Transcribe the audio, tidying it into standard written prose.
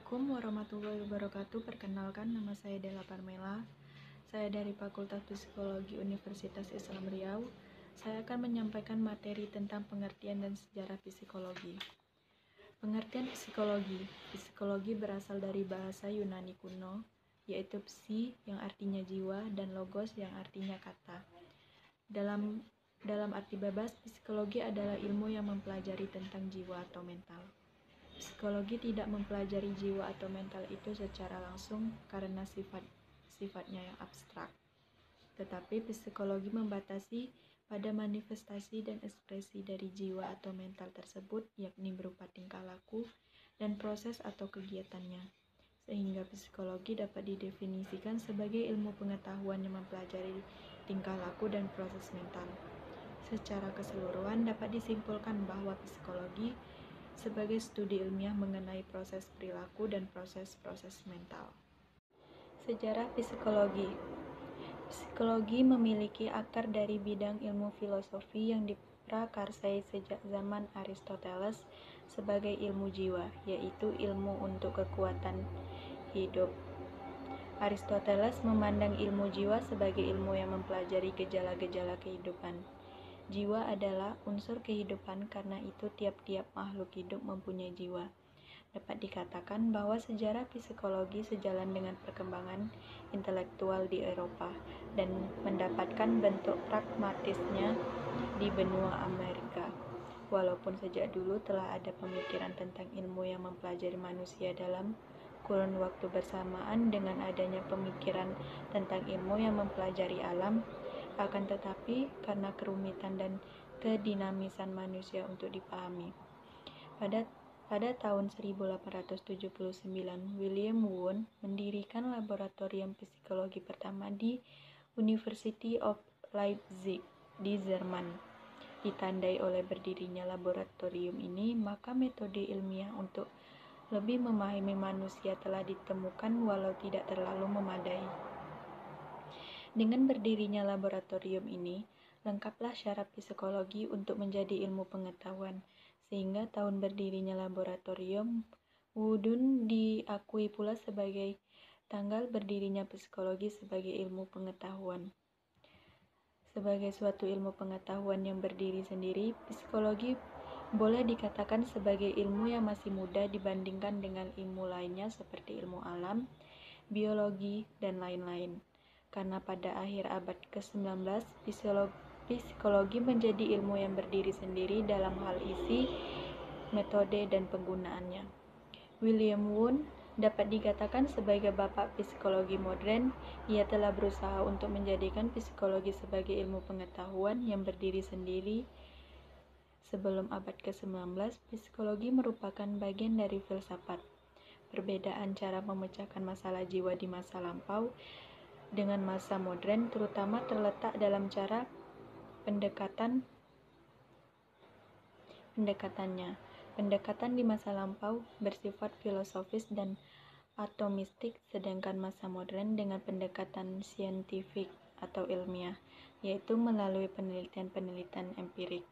Assalamualaikum warahmatullahi wabarakatuh. Perkenalkan, nama saya Della Parmela. Saya dari Fakultas Psikologi Universitas Islam Riau. Saya akan menyampaikan materi tentang pengertian dan sejarah psikologi. Pengertian psikologi. Psikologi berasal dari bahasa Yunani kuno, yaitu psi yang artinya jiwa dan logos yang artinya kata. Dalam arti bebas, psikologi adalah ilmu yang mempelajari tentang jiwa atau mental. Psikologi tidak mempelajari jiwa atau mental itu secara langsung karena sifatnya yang abstrak. Tetapi psikologi membatasi pada manifestasi dan ekspresi dari jiwa atau mental tersebut, yakni berupa tingkah laku dan proses atau kegiatannya. Sehingga psikologi dapat didefinisikan sebagai ilmu pengetahuan yang mempelajari tingkah laku dan proses mental. Secara keseluruhan dapat disimpulkan bahwa psikologi sebagai studi ilmiah mengenai proses perilaku dan proses-proses mental. Sejarah psikologi. Psikologi memiliki akar dari bidang ilmu filosofi yang diprakarsai sejak zaman Aristoteles sebagai ilmu jiwa, yaitu ilmu untuk kekuatan hidup. Aristoteles memandang ilmu jiwa sebagai ilmu yang mempelajari gejala-gejala kehidupan. Jiwa adalah unsur kehidupan, karena itu tiap-tiap makhluk hidup mempunyai jiwa. Dapat dikatakan bahwa sejarah psikologi sejalan dengan perkembangan intelektual di Eropa dan mendapatkan bentuk pragmatisnya di benua Amerika. Walaupun sejak dulu telah ada pemikiran tentang ilmu yang mempelajari manusia dalam kurun waktu bersamaan dengan adanya pemikiran tentang ilmu yang mempelajari alam, akan tetapi karena kerumitan dan kedinamisan manusia untuk dipahami. Pada tahun 1879, William Wundt mendirikan laboratorium psikologi pertama di University of Leipzig di Jerman. Ditandai oleh berdirinya laboratorium ini, maka metode ilmiah untuk lebih memahami manusia telah ditemukan walau tidak terlalu memadai. Dengan berdirinya laboratorium ini, lengkaplah syarat psikologi untuk menjadi ilmu pengetahuan, sehingga tahun berdirinya laboratorium Wundt diakui pula sebagai tanggal berdirinya psikologi sebagai ilmu pengetahuan. Sebagai suatu ilmu pengetahuan yang berdiri sendiri, psikologi boleh dikatakan sebagai ilmu yang masih muda dibandingkan dengan ilmu lainnya seperti ilmu alam, biologi, dan lain-lain. Karena pada akhir abad ke-19, psikologi menjadi ilmu yang berdiri sendiri dalam hal isi, metode, dan penggunaannya. William Wundt dapat dikatakan sebagai bapak psikologi modern. Ia telah berusaha untuk menjadikan psikologi sebagai ilmu pengetahuan yang berdiri sendiri. Sebelum abad ke-19, psikologi merupakan bagian dari filsafat. Perbedaan cara memecahkan masalah jiwa di masa lampau dengan masa modern terutama terletak dalam cara pendekatannya. Pendekatan di masa lampau bersifat filosofis dan atomistik, sedangkan masa modern dengan pendekatan saintifik atau ilmiah, yaitu melalui penelitian-penelitian empirik.